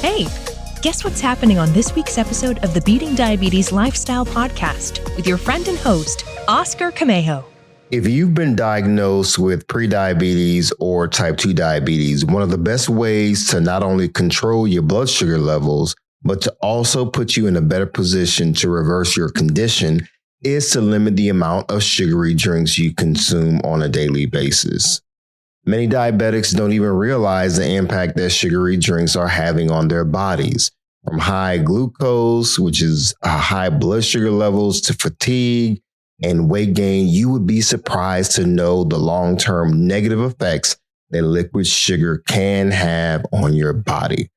Hey, guess what's happening on this week's episode of the Beating Diabetes Lifestyle Podcast with your friend and host, Oscar Camejo. If you've been diagnosed with prediabetes or type 2 diabetes, one of the best ways to not only control your blood sugar levels, but to also put you in a better position to reverse your condition is to limit the amount of sugary drinks you consume on a daily basis. Many diabetics don't even realize the impact that sugary drinks are having on their bodies. From high glucose, which is high blood sugar levels, to fatigue and weight gain, you would be surprised to know the long-term negative effects that liquid sugar can have on your body.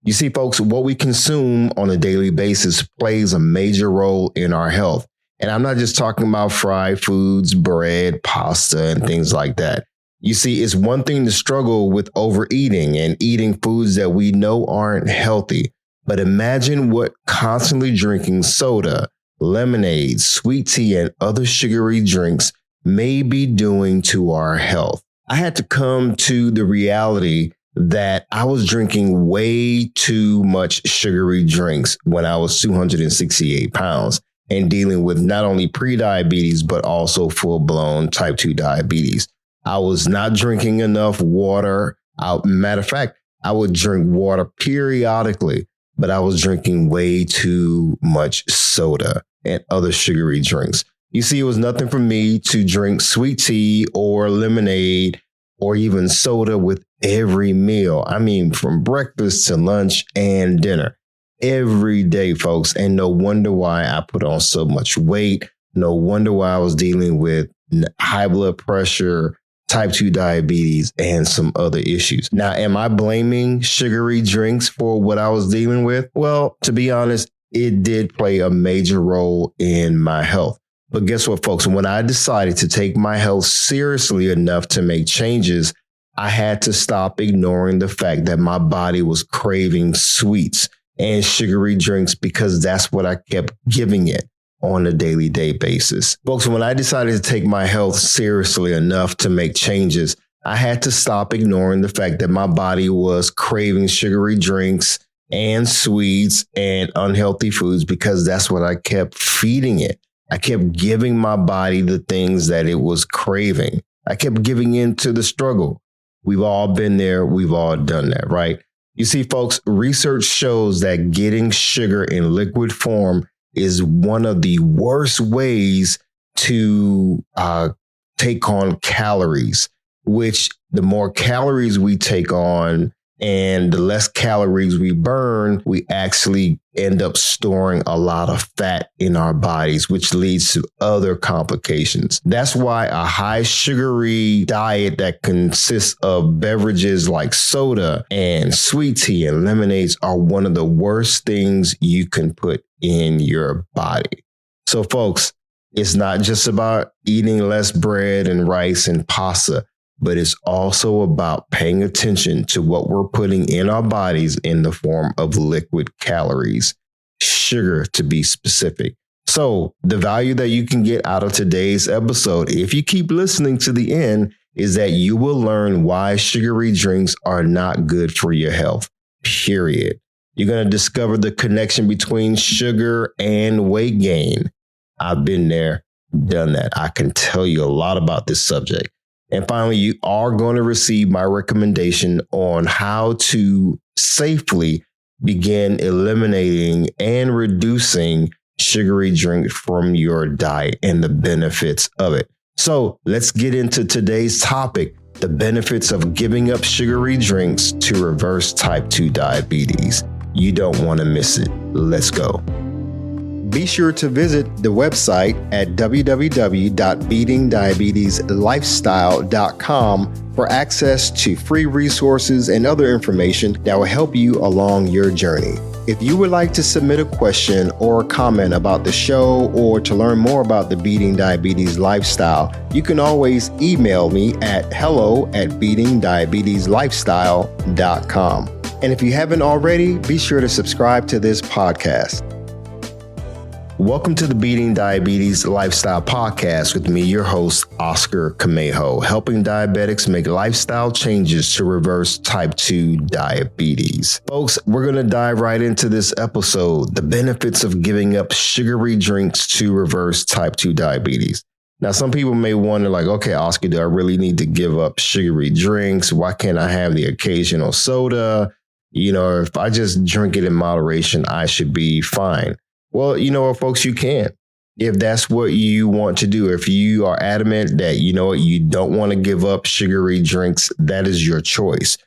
You see, folks, what we consume on a daily basis plays a major role in our health. And I'm not just talking about fried foods, bread, pasta, and things like that. You see, it's one thing to struggle with overeating and eating foods that we know aren't healthy. But imagine what constantly drinking soda, lemonade, sweet tea, and other sugary drinks may be doing to our health. I had to come to the reality that I was drinking way too much sugary drinks when I was 268 pounds and dealing with not only prediabetes, but also full-blown type 2 diabetes. I was not drinking enough water. Matter of fact, I would drink water periodically, but I was drinking way too much soda and other sugary drinks. You see, it was nothing for me to drink sweet tea or lemonade or even soda with every meal. I mean, from breakfast to lunch and dinner every day, folks. And no wonder why I put on so much weight. No wonder why I was dealing with high blood pressure, type 2 diabetes, and some other issues. Now, am I blaming sugary drinks for what I was dealing with? Well, to be honest, it did play a major role in my health. But guess what, folks? When I decided to take my health seriously enough to make changes, I had to stop ignoring the fact that my body was craving sweets and sugary drinks because that's what I kept giving it on a daily basis. Folks, when I decided to take my health seriously enough to make changes, I had to stop ignoring the fact that my body was craving sugary drinks and sweets and unhealthy foods because that's what I kept feeding it. I kept giving my body the things that it was craving. I kept giving in to the struggle. We've all been there. We've all done that, right? You see, folks, research shows that getting sugar in liquid form is one of the worst ways to take on calories, which the more calories we take on and the less calories we burn, we actually end up storing a lot of fat in our bodies, which leads to other complications. That's why a high sugary diet that consists of beverages like soda and sweet tea and lemonades are one of the worst things you can put in your body. So, folks, it's not just about eating less bread and rice and pasta, but it's also about paying attention to what we're putting in our bodies in the form of liquid calories, sugar to be specific. So the value that you can get out of today's episode, if you keep listening to the end, is that you will learn why sugary drinks are not good for your health, period. You're going to discover the connection between sugar and weight gain. I've been there, done that. I can tell you a lot about this subject. And finally, you are going to receive my recommendation on how to safely begin eliminating and reducing sugary drinks from your diet and the benefits of it. So let's get into today's topic, the benefits of giving up sugary drinks to reverse type 2 diabetes. You don't want to miss it. Let's go. Be sure to visit the website at www.beatingdiabetieslifestyle.com for access to free resources and other information that will help you along your journey. If you would like to submit a question or a comment about the show or to learn more about the Beating Diabetes Lifestyle, you can always email me at hello@beatingdiabetieslifestyle.com. And if you haven't already, be sure to subscribe to this podcast. Welcome to the Beating Diabetes Lifestyle Podcast with me, your host, Oscar Camejo, helping diabetics make lifestyle changes to reverse type 2 diabetes. Folks, we're going to dive right into this episode, the benefits of giving up sugary drinks to reverse type 2 diabetes. Now, some people may wonder, like, okay, Oscar, do I really need to give up sugary drinks? Why can't I have the occasional soda? If I just drink it in moderation, I should be fine. Well, folks, you can. If that's what you want to do, if you are adamant that, you don't want to give up sugary drinks, that is your choice.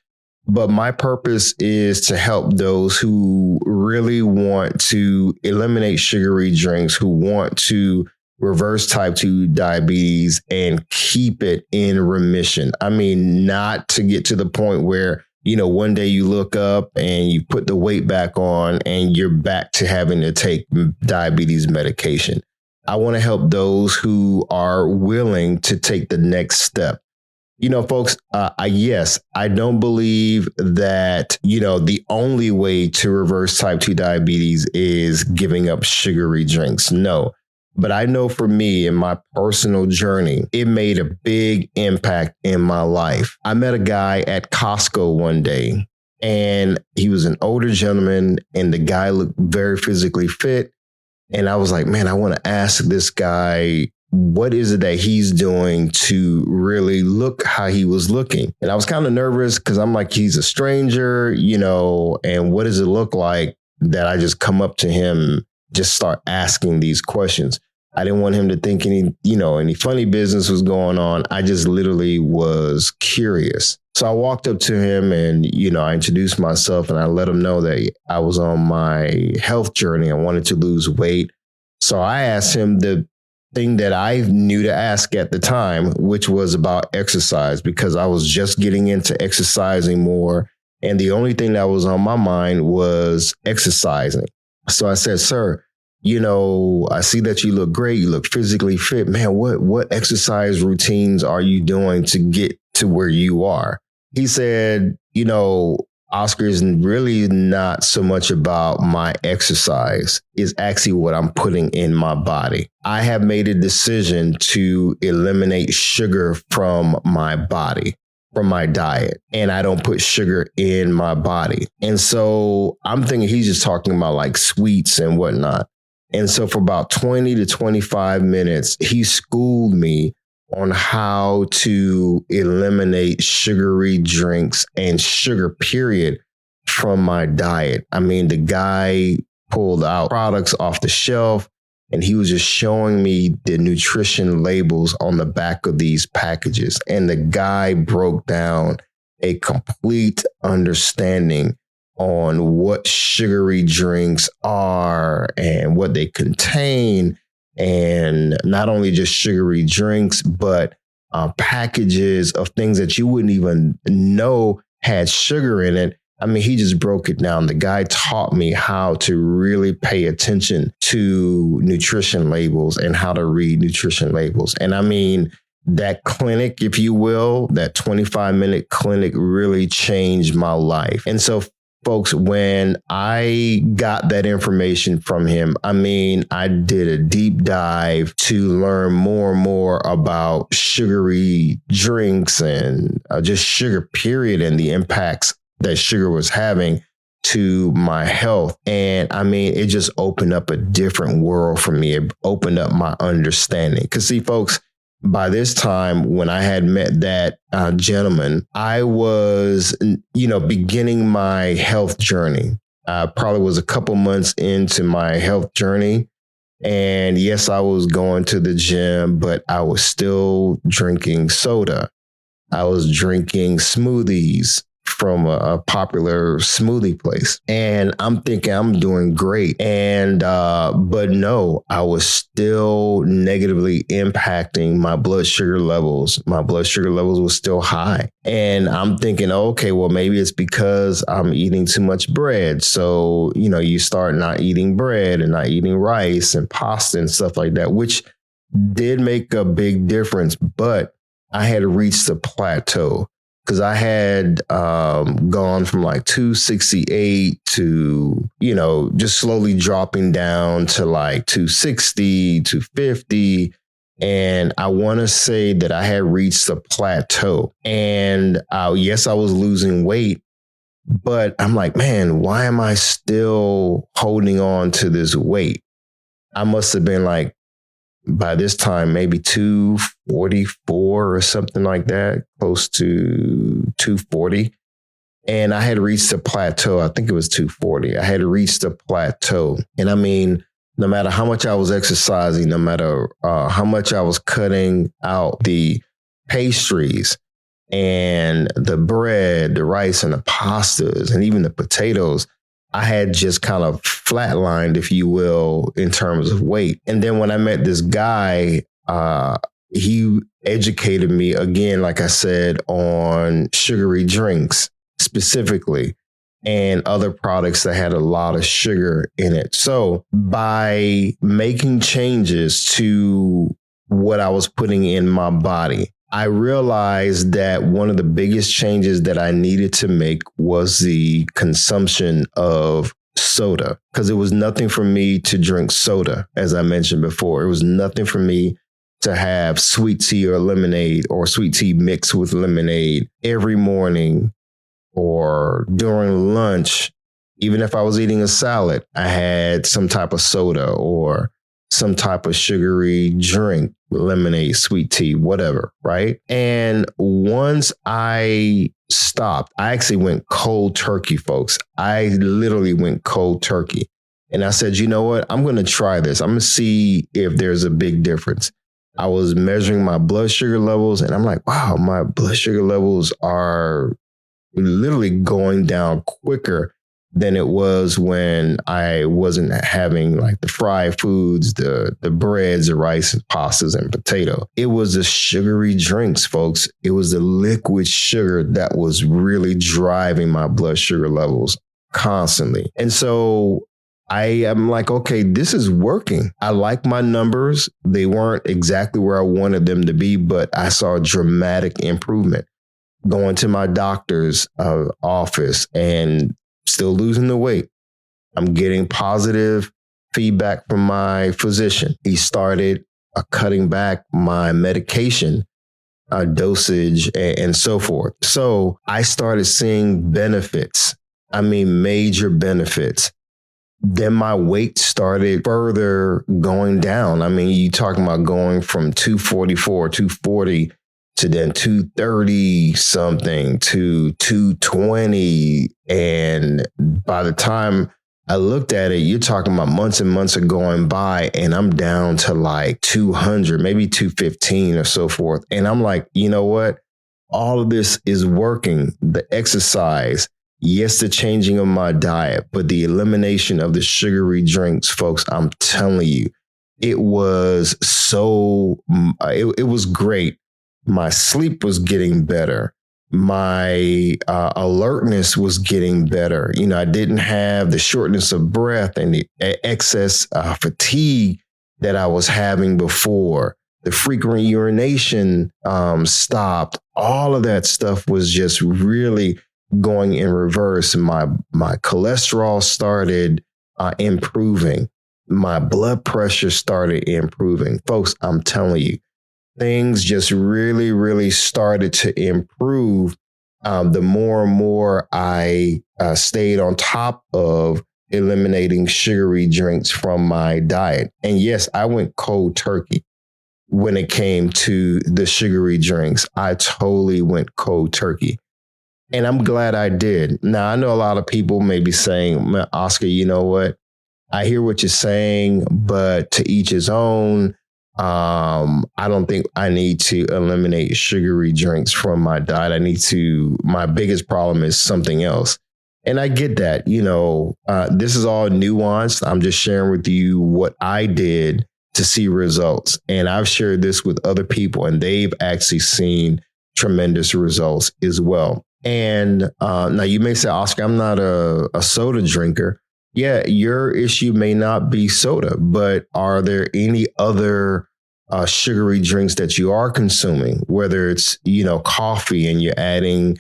But my purpose is to help those who really want to eliminate sugary drinks, who want to reverse type 2 diabetes and keep it in remission. I mean, not to get to the point where one day you look up and you put the weight back on and you're back to having to take diabetes medication. I want to help those who are willing to take the next step. Folks, I don't believe that, the only way to reverse type 2 diabetes is giving up sugary drinks. No. But I know for me, in my personal journey, it made a big impact in my life. I met a guy at Costco one day, and he was an older gentleman, and the guy looked very physically fit. And I was like, man, I want to ask this guy, what is it that he's doing to really look how he was looking? And I was kind of nervous because I'm like, he's a stranger, and what does it look like that I just come up to him, just start asking these questions? I didn't want him to think any funny business was going on. I just literally was curious. So I walked up to him and, I introduced myself and I let him know that I was on my health journey. I wanted to lose weight. So I asked him the thing that I knew to ask at the time, which was about exercise, because I was just getting into exercising more. And the only thing that was on my mind was exercising. So I said, sir, I see that you look great. You look physically fit. Man, what exercise routines are you doing to get to where you are? He said, Oscar, is really not so much about my exercise. It's actually what I'm putting in my body. I have made a decision to eliminate sugar from my body, from my diet, and I don't put sugar in my body. And so I'm thinking he's just talking about like sweets and whatnot. And so for about 20 to 25 minutes, he schooled me on how to eliminate sugary drinks and sugar, period, from my diet. I mean, the guy pulled out products off the shelf and he was just showing me the nutrition labels on the back of these packages. And the guy broke down a complete understanding on what sugary drinks are and what they contain. And not only just sugary drinks, but packages of things that you wouldn't even know had sugar in it. I mean, he just broke it down. The guy taught me how to really pay attention to nutrition labels and how to read nutrition labels. And I mean, that clinic, if you will, that 25-minute clinic really changed my life. And so, folks, when I got that information from him, I mean, I did a deep dive to learn more and more about sugary drinks and just sugar, period, and the impacts that sugar was having to my health. And I mean, it just opened up a different world for me. It opened up my understanding. Because see, folks, by this time, when I had met that gentleman, I was, beginning my health journey. I probably was a couple months into my health journey. And yes, I was going to the gym, but I was still drinking soda. I was drinking smoothies from a popular smoothie place. And I'm thinking I'm doing great. And, but no, I was still negatively impacting my blood sugar levels. My blood sugar levels were still high. And I'm thinking, okay, well, maybe it's because I'm eating too much bread. So, you start not eating bread and not eating rice and pasta and stuff like that, which did make a big difference. But I had reached a plateau. because I had gone from like 268 to, just slowly dropping down to like 260, 250. And I want to say that I had reached a plateau. And yes, I was losing weight, but I'm like, man, why am I still holding on to this weight? I must have been like, by this time, maybe 244 or something like that, close to 240. And I had reached a plateau. I think it was 240. I had reached a plateau. And I mean, no matter how much I was exercising, no matter how much I was cutting out the pastries and the bread, the rice and the pastas, and even the potatoes, I had just kind of flatlined, if you will, in terms of weight. And then when I met this guy, he educated me again, like I said, on sugary drinks specifically and other products that had a lot of sugar in it. So by making changes to what I was putting in my body, I realized that one of the biggest changes that I needed to make was the consumption of soda, because it was nothing for me to drink soda, as I mentioned before. It was nothing for me to have sweet tea or lemonade or sweet tea mixed with lemonade every morning or during lunch. Even if I was eating a salad, I had some type of soda or some type of sugary drink, lemonade, sweet tea, whatever, right? And once I stopped, I actually went cold turkey, folks. I literally went cold turkey. And I said, you know what? I'm going to try this. I'm going to see if there's a big difference. I was measuring my blood sugar levels and I'm like, wow, my blood sugar levels are literally going down quicker than it was when I wasn't having like the fried foods, the breads, the rice, and pastas, and potato. It was the sugary drinks, folks. It was the liquid sugar that was really driving my blood sugar levels constantly. And so I am like, okay, this is working. I like my numbers. They weren't exactly where I wanted them to be, but I saw a dramatic improvement. Going to my doctor's office and still losing the weight. I'm getting positive feedback from my physician. He started cutting back my medication dosage and so forth. So I started seeing benefits. I mean, major benefits. Then my weight started further going down. I mean, you talking about going from 244, 240 to then 230 something to 220. And by the time I looked at it, you're talking about months and months are going by and I'm down to like 200, maybe 215 or so forth. And I'm like, you know what? All of this is working. The exercise, yes, the changing of my diet, but the elimination of the sugary drinks, folks, I'm telling you, it was it was great. My sleep was getting better. My alertness was getting better. You know, I didn't have the shortness of breath and the excess fatigue that I was having before. The frequent urination stopped. All of that stuff was just really going in reverse. My cholesterol started improving. My blood pressure started improving. Folks, I'm telling you, things just really, really started to improve the more and more I stayed on top of eliminating sugary drinks from my diet. And yes, I went cold turkey when it came to the sugary drinks. I totally went cold turkey. And I'm glad I did. Now, I know a lot of people may be saying, Oscar, you know what? I hear what you're saying, but to each his own. I don't think I need to eliminate sugary drinks from my diet. My biggest problem is something else. And I get that, this is all nuanced. I'm just sharing with you what I did to see results. And I've shared this with other people and they've actually seen tremendous results as well. And now you may say, Oscar, I'm not a soda drinker. Yeah, your issue may not be soda, but are there any other sugary drinks that you are consuming, whether it's, coffee and you're adding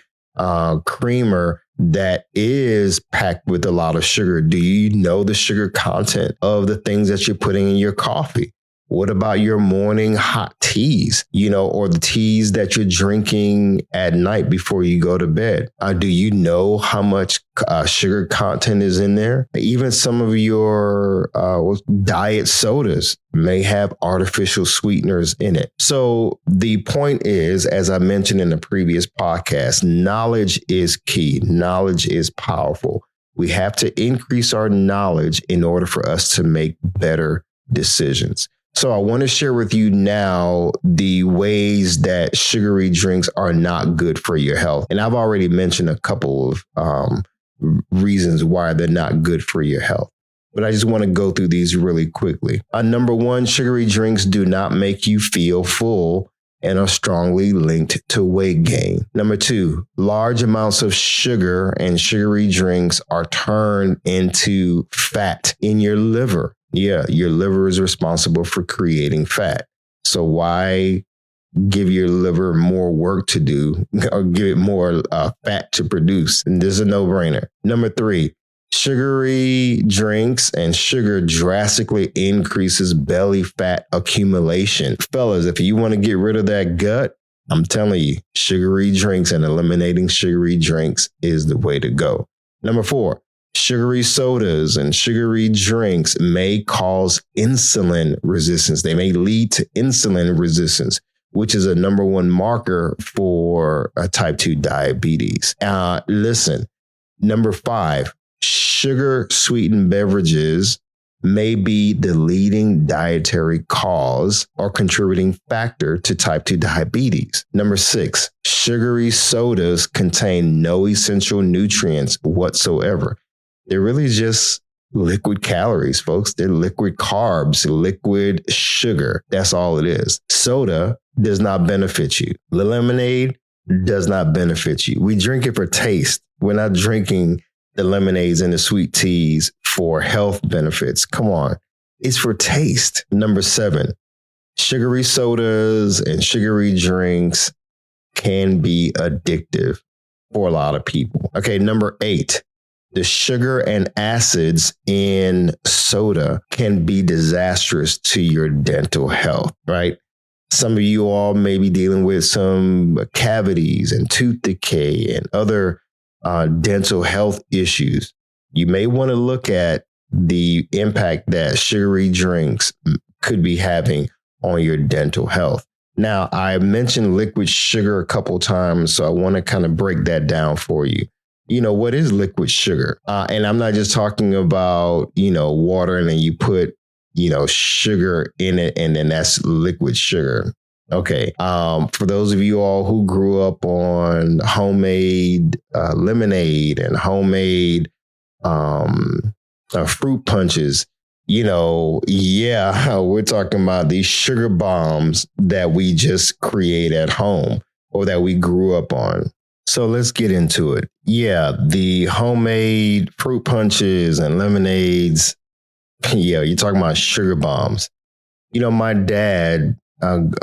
creamer that is packed with a lot of sugar. Do you know the sugar content of the things that you're putting in your coffee? What about your morning hot teas, or the teas that you're drinking at night before you go to bed? Do you know how much sugar content is in there? Even some of your diet sodas may have artificial sweeteners in it. So the point is, as I mentioned in the previous podcast, knowledge is key. Knowledge is powerful. We have to increase our knowledge in order for us to make better decisions. So I want to share with you now the ways that sugary drinks are not good for your health. And I've already mentioned a couple of reasons why they're not good for your health. But I just want to go through these really quickly. Number one, sugary drinks do not make you feel full and are strongly linked to weight gain. Number two, large amounts of sugar and sugary drinks are turned into fat in your liver. Yeah, your liver is responsible for creating fat. So why give your liver more work to do or give it more fat to produce? And this is a no-brainer. Number three, sugary drinks and sugar drastically increases belly fat accumulation. Fellas, if you want to get rid of that gut, I'm telling you, sugary drinks and eliminating sugary drinks is the way to go. Number four, sugary sodas and sugary drinks may cause insulin resistance. They may lead to insulin resistance, which is a number one marker for type 2 diabetes. Listen, number five, sugar sweetened beverages may be the leading dietary cause or contributing factor to type 2 diabetes. Number six, sugary sodas contain no essential nutrients whatsoever. They're really just liquid calories, folks. They're liquid carbs, liquid sugar. That's all it is. Soda does not benefit you. Lemonade does not benefit you. We drink it for taste. We're not drinking the lemonades and the sweet teas for health benefits. Come on. It's for taste. Number seven, sugary sodas and sugary drinks can be addictive for a lot of people. Okay, number eight, the sugar and acids in soda can be disastrous to your dental health, right? Some of you all may be dealing with some cavities and tooth decay and other dental health issues. You may want to look at the impact that sugary drinks could be having on your dental health. Now, I mentioned liquid sugar a couple times, so I want to kind of break that down for you. What is liquid sugar? And I'm not just talking about, water and then you put, sugar in it and then that's liquid sugar. Okay. For those of you all who grew up on homemade lemonade and homemade fruit punches, we're talking about these sugar bombs that we just create at home or that we grew up on. So let's get into it. Yeah, the homemade fruit punches and lemonades. Yeah, you're talking about sugar bombs. My dad,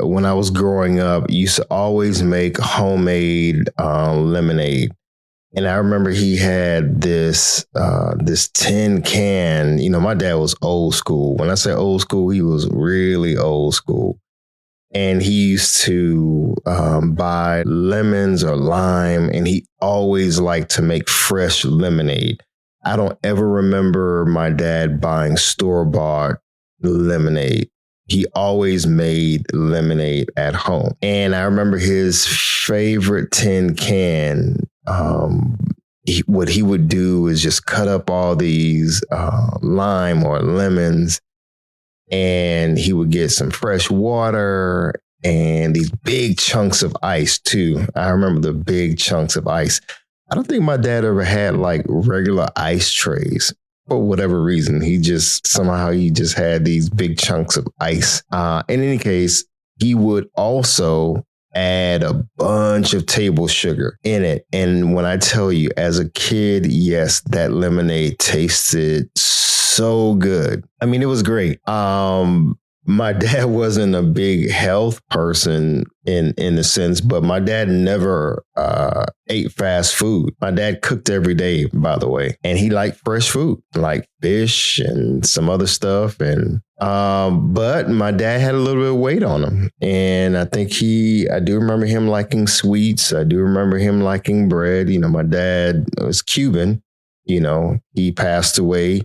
when I was growing up, used to always make homemade lemonade. And I remember he had this tin can. My dad was old school. When I say old school, he was really old school. And he used to buy lemons or lime, and he always liked to make fresh lemonade. I don't ever remember my dad buying store-bought lemonade. He always made lemonade at home. And I remember his favorite tin can, what he would do is just cut up all these lime or lemons, and he would get some fresh water and these big chunks of ice too. I remember the big chunks of ice. I don't think my dad ever had like regular ice trays for whatever reason. He just had these big chunks of ice. In any case, he would also add a bunch of table sugar in it. And when I tell you, as a kid, yes, that lemonade tasted so good. I mean, it was great. my dad wasn't a big health person in a sense, but my dad never ate fast food. My dad cooked every day, by the way, and he liked fresh food, like fish and some other stuff. And but my dad had a little bit of weight on him, and I do remember him liking sweets. I do remember him liking bread. You know, my dad was Cuban. You know, he passed away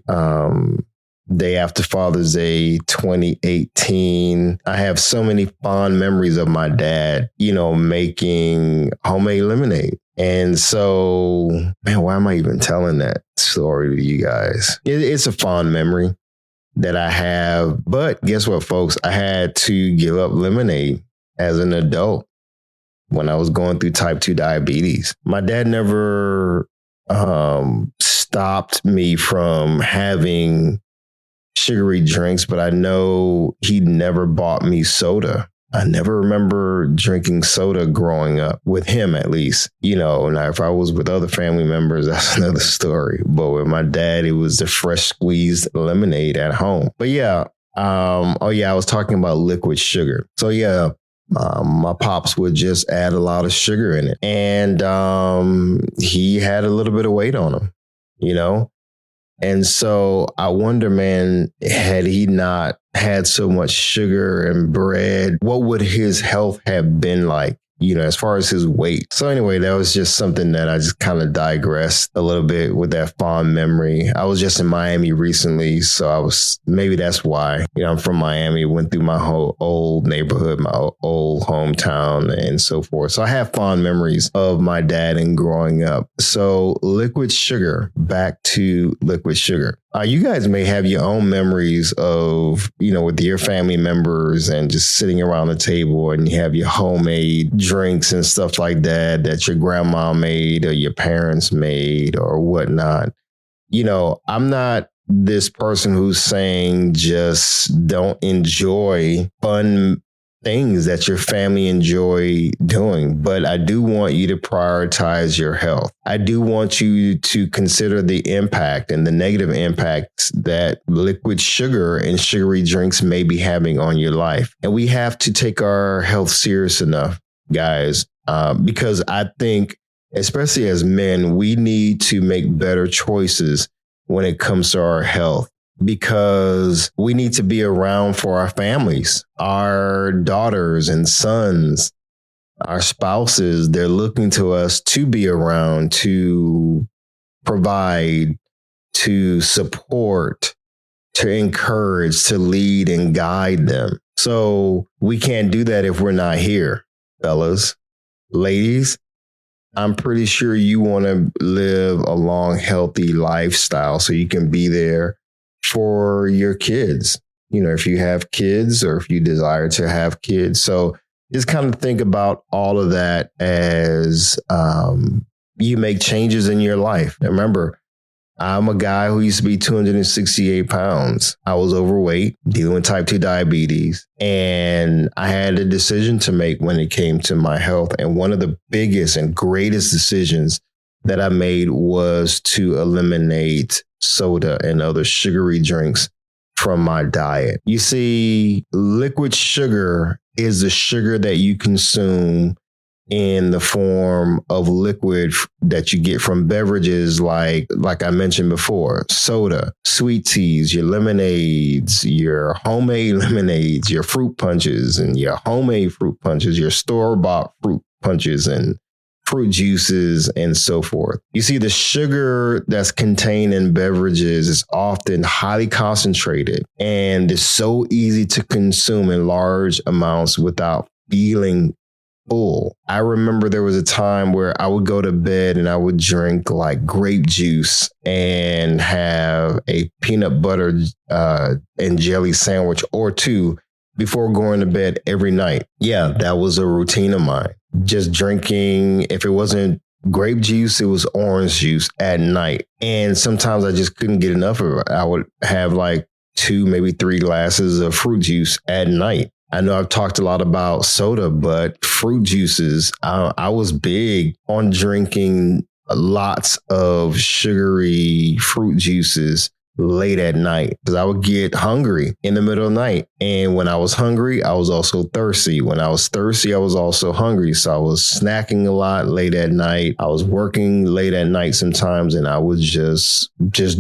day after Father's Day 2018. I have so many fond memories of my dad, you know, making homemade lemonade. And so, man, why am I even telling that story to you guys? It's a fond memory that I have. But guess what, folks? I had to give up lemonade as an adult when I was going through type 2 diabetes. My dad never stopped me from having sugary drinks, but I know he never bought me soda. I never remember drinking soda growing up, with him at least. You know, now if I was with other family members, that's another story. But with my dad, it was the fresh squeezed lemonade at home. But yeah, I was talking about liquid sugar. So yeah, my pops would just add a lot of sugar in it. And he had a little bit of weight on him, you know? And so I wonder, man, had he not had so much sugar and bread, what would his health have been like, you know, as far as his weight? So anyway, that was just something that I just kind of digressed a little bit with that fond memory. I was just in Miami recently, so maybe that's why, you know, I'm from Miami, went through my whole old neighborhood, my old hometown and so forth. So I have fond memories of my dad and growing up. So liquid sugar, back to liquid sugar. You guys may have your own memories of, you know, with your family members and just sitting around the table and you have your homemade drinks and stuff like that your grandma made or your parents made or whatnot. You know, I'm not this person who's saying just don't enjoy fun things that your family enjoy doing. But I do want you to prioritize your health. I do want you to consider the impact and the negative impacts that liquid sugar and sugary drinks may be having on your life. And we have to take our health serious enough, guys, because I think, especially as men, we need to make better choices when it comes to our health, because we need to be around for our families, our daughters and sons, our spouses. They're looking to us to be around, to provide, to support, to encourage, to lead and guide them. So we can't do that if we're not here, fellas. Ladies, I'm pretty sure you want to live a long, healthy lifestyle so you can be there for your kids, you know, if you have kids or if you desire to have kids. So just kind of think about all of that as you make changes in your life. And remember, I'm a guy who used to be 268 pounds. I was overweight, dealing with type 2 diabetes, and I had a decision to make when it came to my health. And one of the biggest and greatest decisions that I made was to eliminate soda and other sugary drinks from my diet. You see, liquid sugar is the sugar that you consume in the form of liquid that you get from beverages like I mentioned before, soda, sweet teas, your lemonades, your homemade lemonades, your fruit punches and your homemade fruit punches, your store-bought fruit punches and fruit juices and so forth. You see, the sugar that's contained in beverages is often highly concentrated and is so easy to consume in large amounts without feeling full. I remember there was a time where I would go to bed and I would drink like grape juice and have a peanut butter and jelly sandwich or two before going to bed every night. Yeah, that was a routine of mine. Just drinking, if it wasn't grape juice, it was orange juice at night. And sometimes I just couldn't get enough of it. I would have like 2, maybe 3 glasses of fruit juice at night. I know I've talked a lot about soda, but fruit juices, I was big on drinking lots of sugary fruit juices late at night because I would get hungry in the middle of the night. And when I was hungry, I was also thirsty. When I was thirsty, I was also hungry. So I was snacking a lot late at night. I was working late at night sometimes, and I would just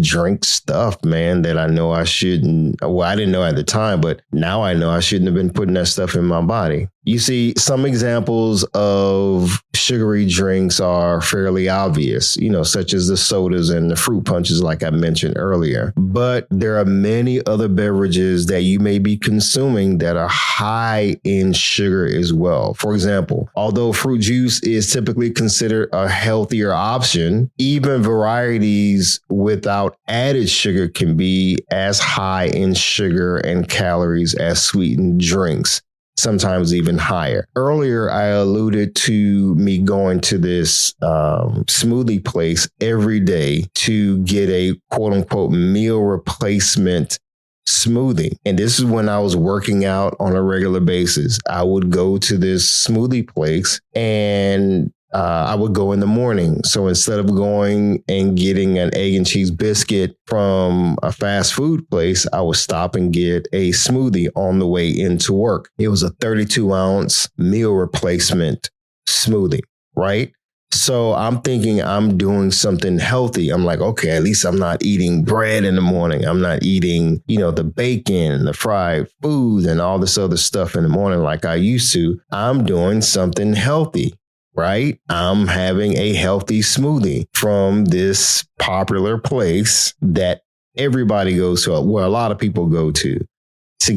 drink stuff, man, that I know I shouldn't. Well, I didn't know at the time, but now I know I shouldn't have been putting that stuff in my body. You see, some examples of sugary drinks are fairly obvious, such as the sodas and the fruit punches, like I mentioned earlier. But there are many other beverages that you may be consuming that are high in sugar as well. For example, although fruit juice is typically considered a healthier option, even varieties without added sugar can be as high in sugar and calories as sweetened drinks, sometimes even higher. Earlier, I alluded to me going to this smoothie place every day to get a quote unquote meal replacement smoothie. And this is when I was working out on a regular basis. I would go to this smoothie place and I would go in the morning. So instead of going and getting an egg and cheese biscuit from a fast food place, I would stop and get a smoothie on the way into work. It was a 32-ounce meal replacement smoothie, right? So I'm thinking I'm doing something healthy. I'm like, okay, at least I'm not eating bread in the morning. I'm not eating, the bacon, the fried food, and all this other stuff in the morning like I used to. I'm doing something healthy. Right? I'm having a healthy smoothie from this popular place that everybody goes to, where a lot of people go to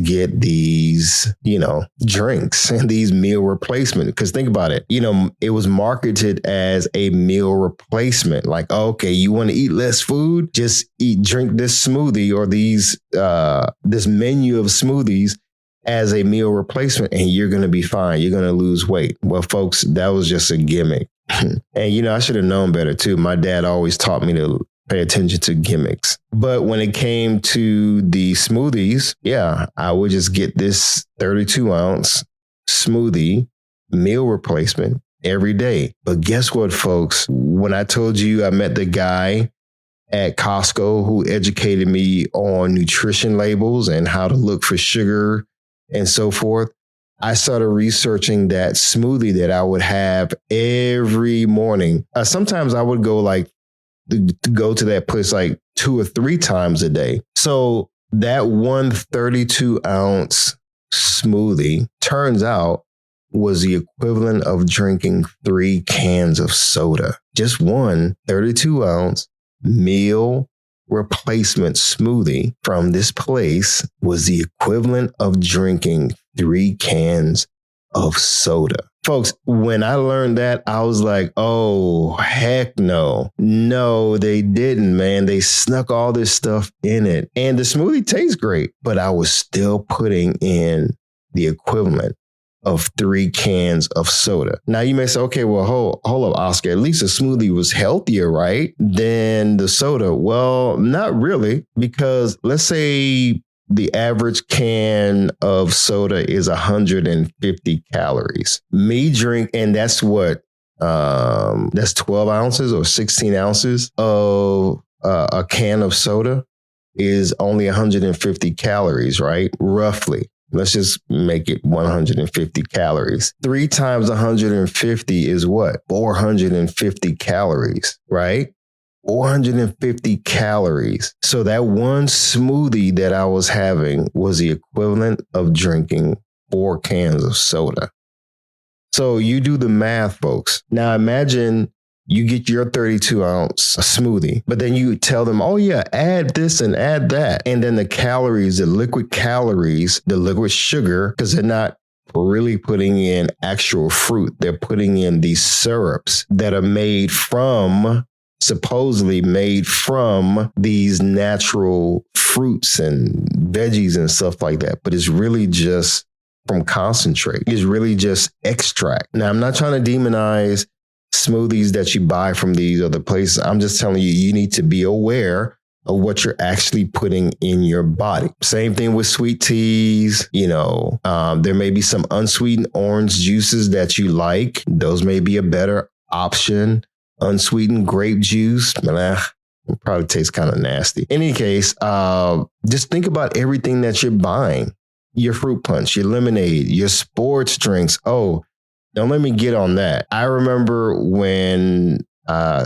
get these, drinks and these meal replacement. Because think about it, it was marketed as a meal replacement. Like, okay, you want to eat less food? Just drink this smoothie or this menu of smoothies as a meal replacement, and you're going to be fine. You're going to lose weight. Well, folks, that was just a gimmick. And, I should have known better, too. My dad always taught me to pay attention to gimmicks. But when it came to the smoothies, I would just get this 32-ounce smoothie meal replacement every day. But guess what, folks? When I told you I met the guy at Costco who educated me on nutrition labels and how to look for sugar and so forth, I started researching that smoothie that I would have every morning. Sometimes I would go to go to that place like 2 or 3 times a day. So that one 32-ounce smoothie turns out was the equivalent of drinking 3 cans of soda. Just one 32-ounce meal replacement smoothie from this place was the equivalent of drinking 3 cans of soda. Folks, when I learned that, I was like, oh, heck no. No, they didn't, man. They snuck all this stuff in it. And the smoothie tastes great, but I was still putting in the equivalent of 3 cans of soda. Now you may say, okay, well, hold up, Oscar. At least the smoothie was healthier, right, than the soda. Well, not really, because let's say the average can of soda is 150 calories. And that's what, that's 12 ounces or 16 ounces of a can of soda is only 150 calories, right? Roughly. Let's just make it 150 calories. 3 times 150 is what? 450 calories, right? 450 calories. So that one smoothie that I was having was the equivalent of drinking 4 cans of soda. So you do the math, folks. Now imagine you get your 32-ounce smoothie, but then you tell them, oh yeah, add this and add that. And then the calories, the liquid sugar, because they're not really putting in actual fruit. They're putting in these syrups that are supposedly made from these natural fruits and veggies and stuff like that. But it's really just from concentrate. It's really just extract. Now, I'm not trying to demonize smoothies that you buy from these other places. I'm just telling you, you need to be aware of what you're actually putting in your body. Same thing with sweet teas. There may be some unsweetened orange juices that you like. Those may be a better option. Unsweetened grape juice, It probably tastes kind of nasty. In any case, just think about everything that you're buying. Your fruit punch, your lemonade, your sports drinks. Oh, don't let me get on that. I remember when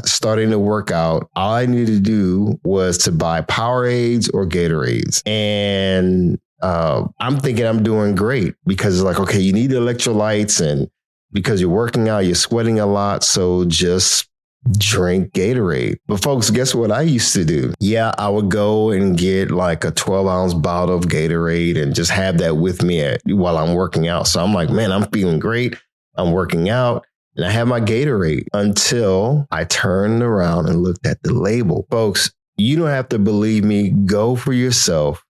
starting to work out, all I needed to do was to buy Powerades or Gatorades. And I'm thinking I'm doing great because it's like, okay, you need electrolytes, and because you're working out, you're sweating a lot. So just drink Gatorade. But folks, guess what I used to do? Yeah, I would go and get like a 12-ounce bottle of Gatorade and just have that with me while I'm working out. So I'm like, man, I'm feeling great. I'm working out. And I have my Gatorade until I turned around and looked at the label. Folks, you don't have to believe me. Go for yourself.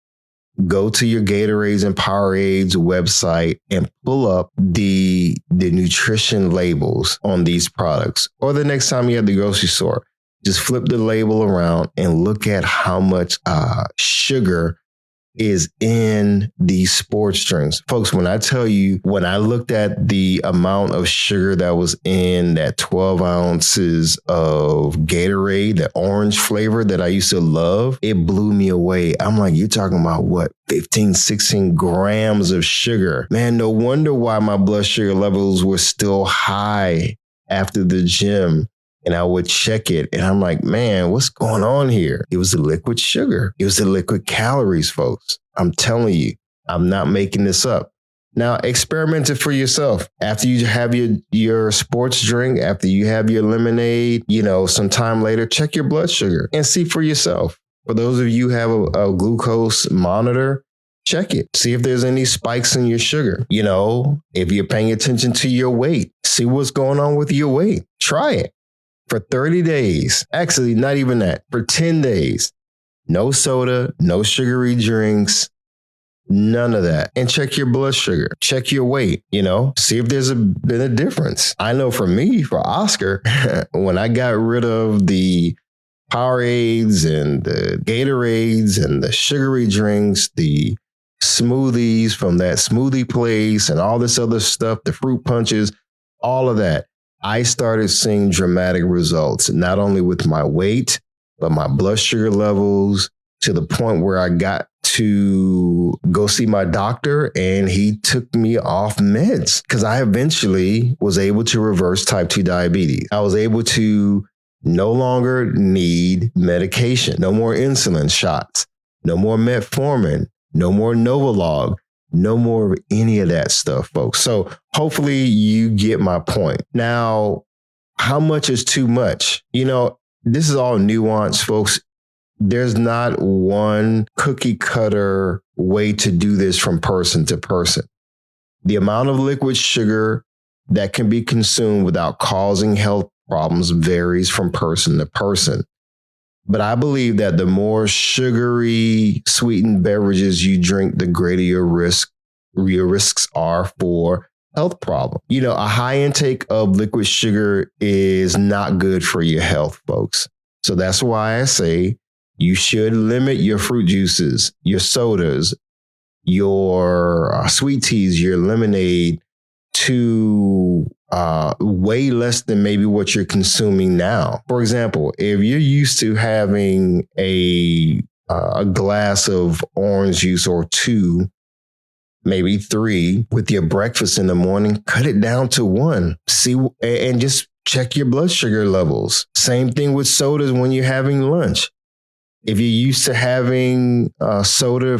Go to your Gatorades and Powerades website and pull up the nutrition labels on these products. Or the next time you're at the grocery store, just flip the label around and look at how much sugar is in these sports drinks. Folks, when I tell you, when I looked at the amount of sugar that was in that 12 ounces of Gatorade, the orange flavor that I used to love, it blew me away. I'm like, you're talking about what? 15, 16 grams of sugar. Man, no wonder why my blood sugar levels were still high after the gym. And I would check it and I'm like, man, what's going on here? It was the liquid sugar. It was the liquid calories, folks. I'm telling you, I'm not making this up. Now, experiment it for yourself. After you have your sports drink, after you have your lemonade, sometime later, check your blood sugar and see for yourself. For those of you who have a glucose monitor, check it. See if there's any spikes in your sugar. If you're paying attention to your weight, see what's going on with your weight. Try it. For 30 days, actually not even that, for 10 days, no soda, no sugary drinks, none of that. And check your blood sugar, check your weight, see if there's been a difference. I know for me, for Oscar, when I got rid of the Powerades and the Gatorades and the sugary drinks, the smoothies from that smoothie place and all this other stuff, the fruit punches, all of that, I started seeing dramatic results, not only with my weight, but my blood sugar levels, to the point where I got to go see my doctor and he took me off meds because I eventually was able to reverse type 2 diabetes. I was able to no longer need medication, no more insulin shots, no more metformin, no more Novolog. No more of any of that stuff, folks. So hopefully you get my point. Now, how much is too much? This is all nuance, folks. There's not one cookie cutter way to do this from person to person. The amount of liquid sugar that can be consumed without causing health problems varies from person to person. But I believe that the more sugary sweetened beverages you drink, the greater your risks are for health problems. A high intake of liquid sugar is not good for your health, folks. So that's why I say you should limit your fruit juices, your sodas, your sweet teas, your lemonade to way less than maybe what you're consuming now. For example, if you're used to having a glass of orange juice or 2, maybe 3 with your breakfast in the morning, cut it down to 1. See, and just check your blood sugar levels. Same thing with sodas when you're having lunch. If you're used to having soda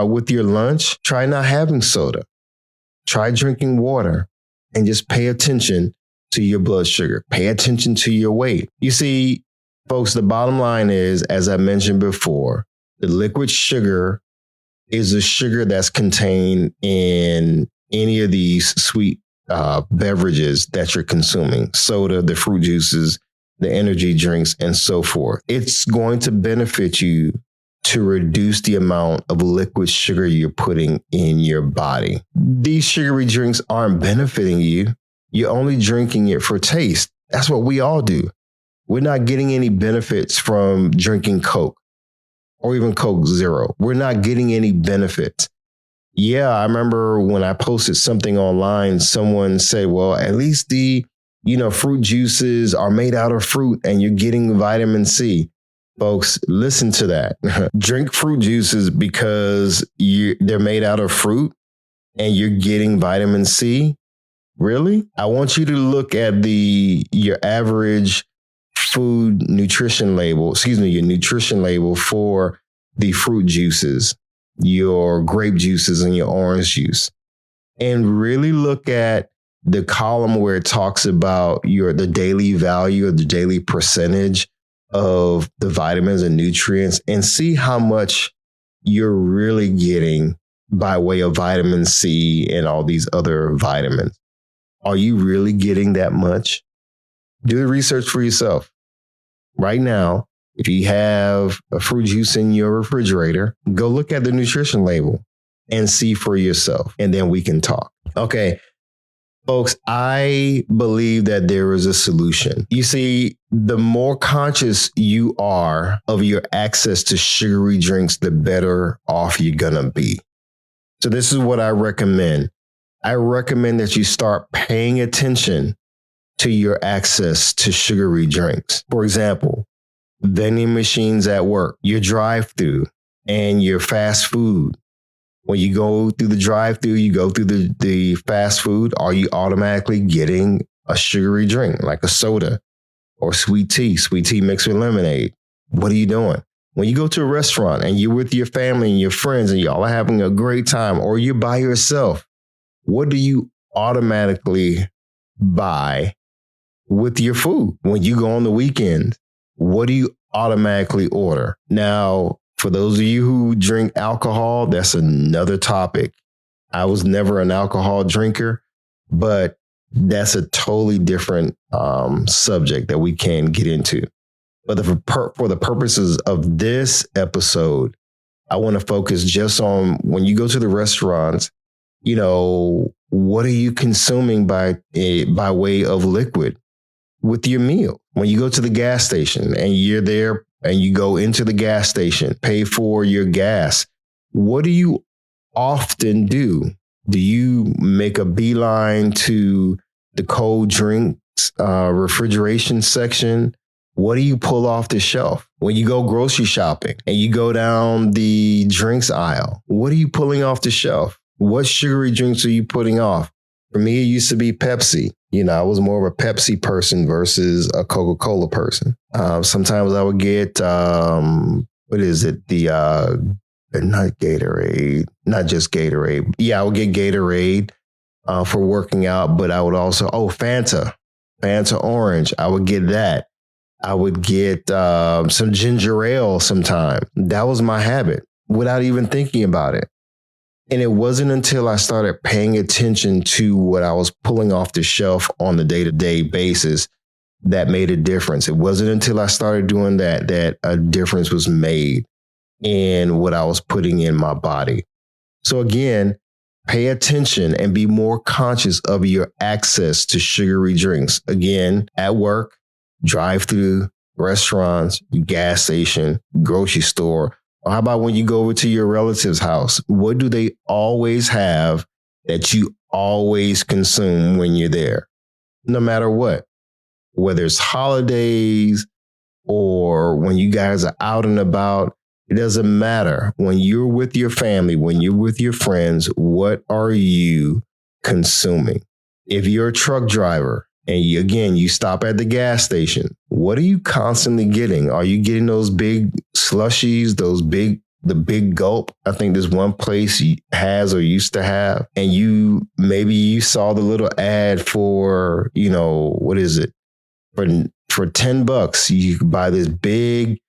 with your lunch, try not having soda. Try drinking water and just pay attention to your blood sugar. Pay attention to your weight. You see, folks, the bottom line is, as I mentioned before, the liquid sugar is the sugar that's contained in any of these sweet beverages that you're consuming, soda, the fruit juices, the energy drinks, and so forth. It's going to benefit you to reduce the amount of liquid sugar you're putting in your body. These sugary drinks aren't benefiting you. You're only drinking it for taste. That's what we all do. We're not getting any benefits from drinking Coke or even Coke Zero. We're not getting any benefits. Yeah, I remember when I posted something online, someone said, well, at least the, fruit juices are made out of fruit and you're getting vitamin C. Folks, listen to that. Drink fruit juices because they're made out of fruit and you're getting vitamin C. Really? I want you to look at your average food nutrition label, your nutrition label for the fruit juices, your grape juices and your orange juice. And really look at the column where it talks about the daily value or the daily percentage of the vitamins and nutrients and see how much you're really getting by way of vitamin C and all these other vitamins. Are you really getting that much? Do the research for yourself. Right now, if you have a fruit juice in your refrigerator, go look at the nutrition label and see for yourself. And then we can talk. Okay. Folks, I believe that there is a solution. You see, the more conscious you are of your access to sugary drinks, the better off you're going to be. So this is what I recommend. I recommend that you start paying attention to your access to sugary drinks. For example, vending machines at work, your drive-thru, and your fast food. When you go through the drive-thru, you go through the fast food, are you automatically getting a sugary drink like a soda or sweet tea mixed with lemonade? What are you doing? When you go to a restaurant and you're with your family and your friends and y'all are having a great time, or you're by yourself, what do you automatically buy with your food? When you go on the weekend, what do you automatically order? Now, for those of you who drink alcohol, that's another topic. I was never an alcohol drinker, but that's a totally different subject that we can get into. But for the purposes of this episode, I want to focus just on when you go to the restaurants, what are you consuming by way of liquid with your meal? When you go to the gas station and you're there and you go into the gas station, pay for your gas, what do you often do? Do you make a beeline to the cold drinks refrigeration section? What do you pull off the shelf? When you go grocery shopping and you go down the drinks aisle, what are you pulling off the shelf? What sugary drinks are you putting off? For me, it used to be Pepsi. I was more of a Pepsi person versus a Coca-Cola person. Sometimes I would get, not Gatorade, not just Gatorade. Yeah, I would get Gatorade for working out, but I would also, Fanta Orange. I would get that. I would get some ginger ale sometime. That was my habit without even thinking about it. And it wasn't until I started paying attention to what I was pulling off the shelf on the day-to-day basis that made a difference. It wasn't until I started doing that a difference was made in what I was putting in my body. So again, pay attention and be more conscious of your access to sugary drinks. Again, at work, drive-through, restaurants, gas station, grocery store. Or how about when you go over to your relative's house? What do they always have that you always consume when you're there? No matter what, whether it's holidays or when you guys are out and about, it doesn't matter. When you're with your family, when you're with your friends, what are you consuming? If you're a truck driver, and you stop at the gas station, what are you constantly getting? Are you getting those big slushies, the big gulp? I think there's one place has or used to have, and you saw the little ad for, what is it? For $10, you could buy this big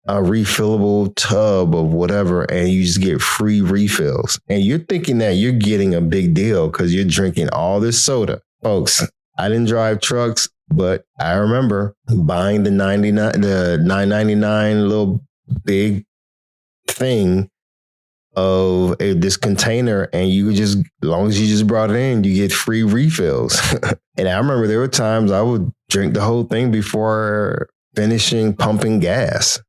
refillable tub of whatever, and you just get free refills. And you're thinking that you're getting a big deal because you're drinking all this soda. Folks, I didn't drive trucks, but I remember buying the $9.99 little big thing of this container, and you would just, as long as you just brought it in, you get free refills. And I remember there were times I would drink the whole thing before finishing pumping gas.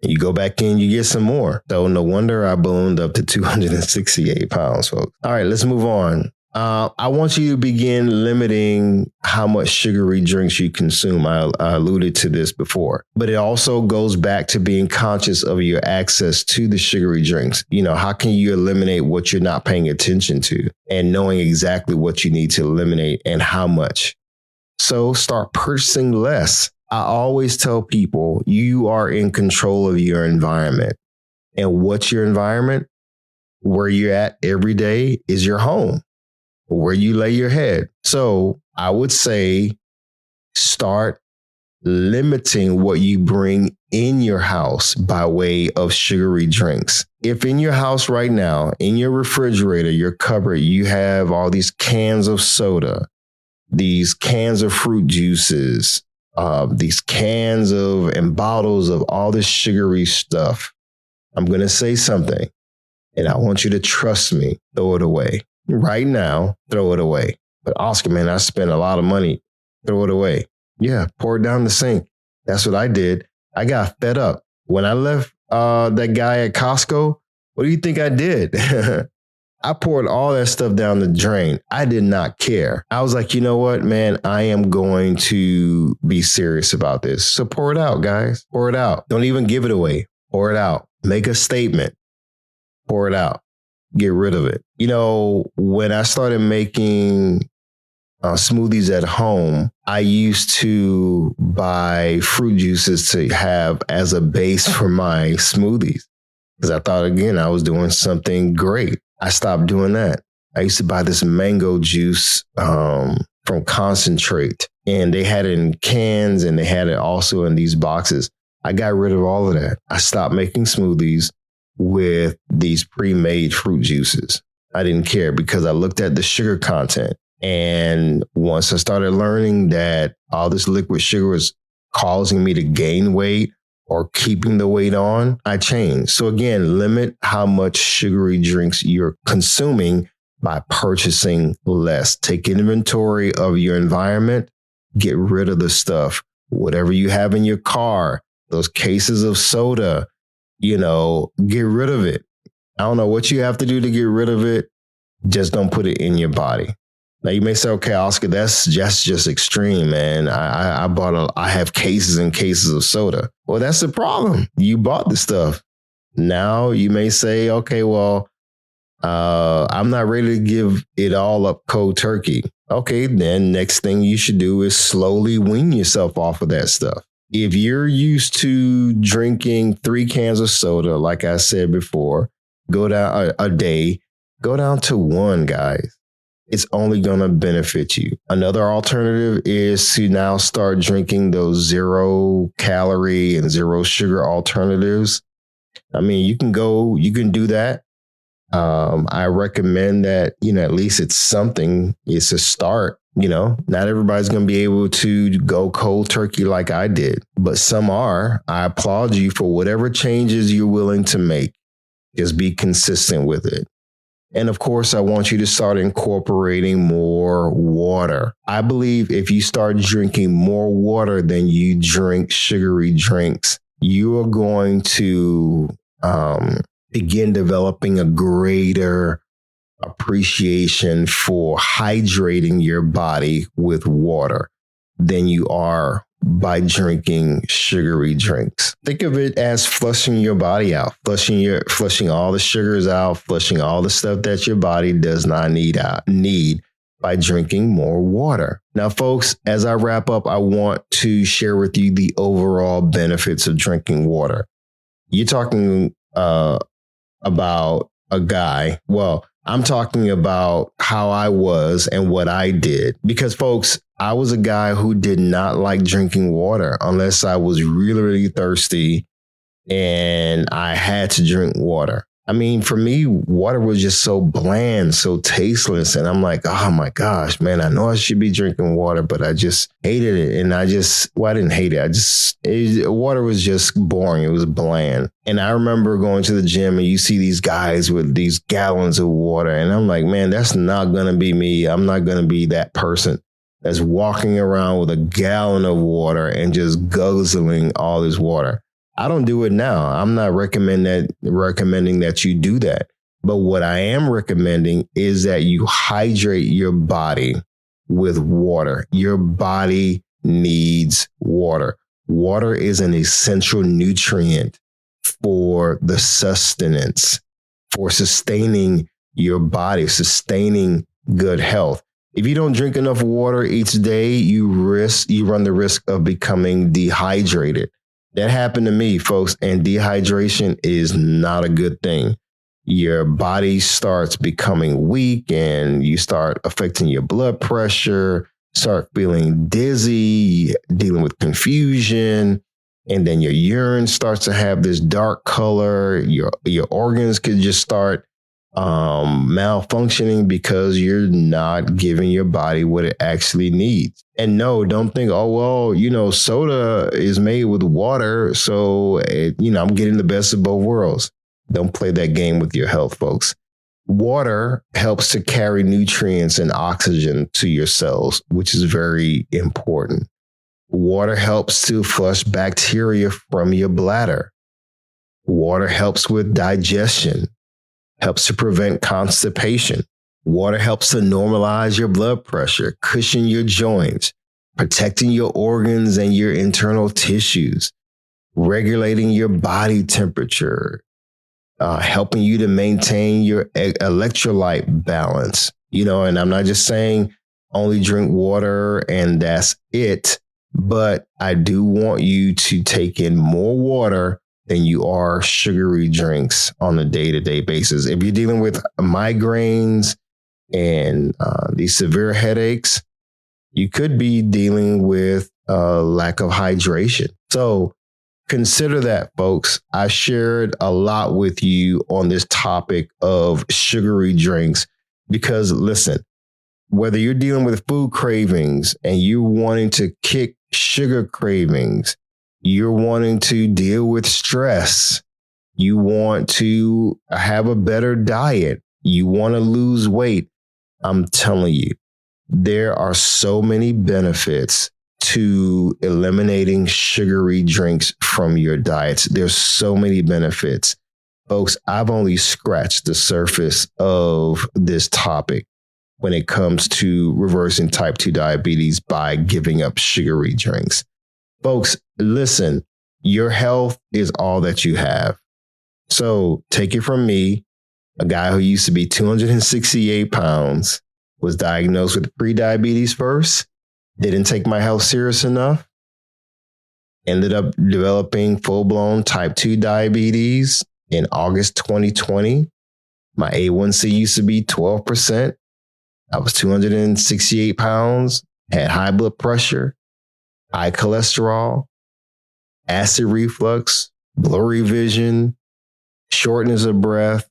And you go back in, you get some more. So no wonder I ballooned up to 268 pounds, folks. All right, let's move on. I want you to begin limiting how much sugary drinks you consume. I alluded to this before, but it also goes back to being conscious of your access to the sugary drinks. How can you eliminate what you're not paying attention to and knowing exactly what you need to eliminate and how much? So start purchasing less. I always tell people you are in control of your environment. And what's your environment? Where you're at every day is your home, where you lay your head. So I would say start limiting what you bring in your house by way of sugary drinks. If in your house right now, in your refrigerator, your cupboard, you have all these cans of soda, these cans of fruit juices, these cans of and bottles of all this sugary stuff, I'm going to say something and I want you to trust me. Throw it away. Right now, throw it away. But Oscar, man, I spent a lot of money. Throw it away. Yeah, pour it down the sink. That's what I did. I got fed up. When I left that guy at Costco, what do you think I did? I poured all that stuff down the drain. I did not care. I was like, you know what, man, I am going to be serious about this. So pour it out, guys. Pour it out. Don't even give it away. Pour it out. Make a statement. Pour it out. Get rid of it. When I started making smoothies at home, I used to buy fruit juices to have as a base for my smoothies because I thought, again, I was doing something great. I stopped doing that. I used to buy this mango juice from Concentrate, and they had it in cans and they had it also in these boxes. I got rid of all of that. I stopped making smoothies with these pre-made fruit juices. I didn't care because I looked at the sugar content. And once I started learning that all this liquid sugar was causing me to gain weight or keeping the weight on, I changed. So again, limit how much sugary drinks you're consuming by purchasing less. Take inventory of your environment. Get rid of the stuff. Whatever you have in your car, those cases of soda, get rid of it. I don't know what you have to do to get rid of it. Just don't put it in your body. Now you may say, okay, Oscar, that's just extreme, man. I have cases and cases of soda. Well, that's the problem. You bought the stuff. Now you may say, okay, well, I'm not ready to give it all up cold turkey. Okay, then next thing you should do is slowly wean yourself off of that stuff. If you're used to drinking 3 cans of soda, like I said before, go down a day, go down to 1, guys. It's only going to benefit you. Another alternative is to now start drinking those 0 calorie and 0 sugar alternatives. I mean, you can do that. I recommend that, at least it's something. It's a start. Not everybody's going to be able to go cold turkey like I did, but some are. I applaud you for whatever changes you're willing to make. Just be consistent with it. And of course, I want you to start incorporating more water. I believe if you start drinking more water than you drink sugary drinks, you are going to begin developing a greater appreciation for hydrating your body with water than you are by drinking sugary drinks. Think of it as flushing your body out, flushing all the sugars out, flushing all the stuff that your body does not need by drinking more water. Now, folks, as I wrap up, I want to share with you the overall benefits of drinking water. You're talking about a guy. Well, I'm talking about how I was and what I did. Because, folks, I was a guy who did not like drinking water unless I was really, really thirsty and I had to drink water. I mean, for me, water was just so bland, so tasteless. And I'm like, oh, my gosh, man, I know I should be drinking water, but I just hated it. And I didn't hate it. Water was just boring. It was bland. And I remember going to the gym and you see these guys with these gallons of water. And I'm like, man, that's not going to be me. I'm not going to be that person that's walking around with a gallon of water and just guzzling all this water. I don't do it now. I'm not recommending that you do that. But what I am recommending is that you hydrate your body with water. Your body needs water. Water is an essential nutrient for the sustenance, for sustaining your body, sustaining good health. If you don't drink enough water each day, you run the risk of becoming dehydrated. That happened to me, folks, and dehydration is not a good thing. Your body starts becoming weak and you start affecting your blood pressure, start feeling dizzy, dealing with confusion, and then your urine starts to have this dark color. Your organs could just start malfunctioning because you're not giving your body what it actually needs. And no, don't think, soda is made with water, so I'm getting the best of both worlds. Don't play that game with your health, folks. Water helps to carry nutrients and oxygen to your cells, which is very important. Water helps to flush bacteria from your bladder. Water helps with digestion, helps to prevent constipation. Water helps to normalize your blood pressure, cushion your joints, protecting your organs and your internal tissues, regulating your body temperature, helping you to maintain your electrolyte balance. And I'm not just saying only drink water and that's it, but I do want you to take in more water than you are sugary drinks on a day-to-day basis. If you're dealing with migraines and these severe headaches, you could be dealing with lack of hydration. So consider that, folks. I shared a lot with you on this topic of sugary drinks because, listen, whether you're dealing with food cravings and you're wanting to kick sugar cravings, you're wanting to deal with stress, you want to have a better diet, you want to lose weight, I'm telling you, there are so many benefits to eliminating sugary drinks from your diets. There's so many benefits. Folks, I've only scratched the surface of this topic when it comes to reversing type 2 diabetes by giving up sugary drinks. Folks, listen, your health is all that you have. So take it from me, a guy who used to be 268 pounds, was diagnosed with prediabetes first, didn't take my health serious enough, ended up developing full-blown type 2 diabetes in August 2020. My A1C used to be 12%. I was 268 pounds, had high blood pressure, high cholesterol, acid reflux, blurry vision, shortness of breath,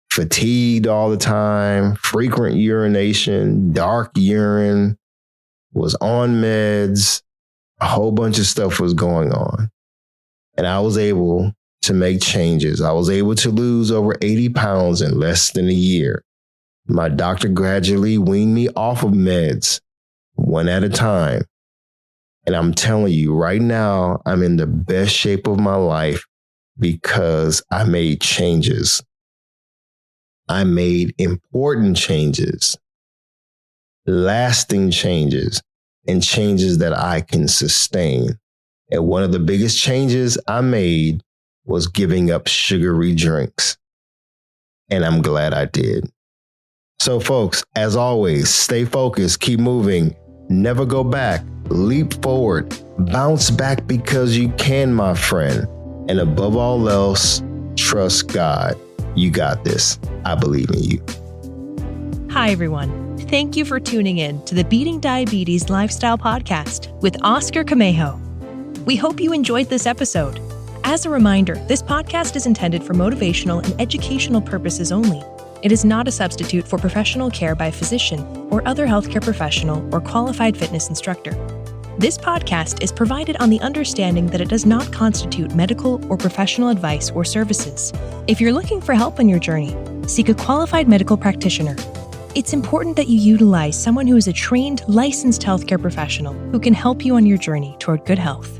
fatigued all the time, frequent urination, dark urine, was on meds, a whole bunch of stuff was going on. And I was able to make changes. I was able to lose over 80 pounds in less than a year. My doctor gradually weaned me off of meds, one at a time. And I'm telling you right now, I'm in the best shape of my life because I made changes. I made important changes, lasting changes, and changes that I can sustain. And one of the biggest changes I made was giving up sugary drinks. And I'm glad I did. So folks, as always, stay focused, keep moving, never go back, leap forward, bounce back because you can, my friend. And above all else, trust God. You got this. I believe in you. Hi, everyone. Thank you for tuning in to the Beating Diabetes Lifestyle Podcast with Oscar Camejo. We hope you enjoyed this episode. As a reminder, this podcast is intended for motivational and educational purposes only. It is not a substitute for professional care by a physician or other healthcare professional or qualified fitness instructor. This podcast is provided on the understanding that it does not constitute medical or professional advice or services. If you're looking for help on your journey, seek a qualified medical practitioner. It's important that you utilize someone who is a trained, licensed healthcare professional who can help you on your journey toward good health.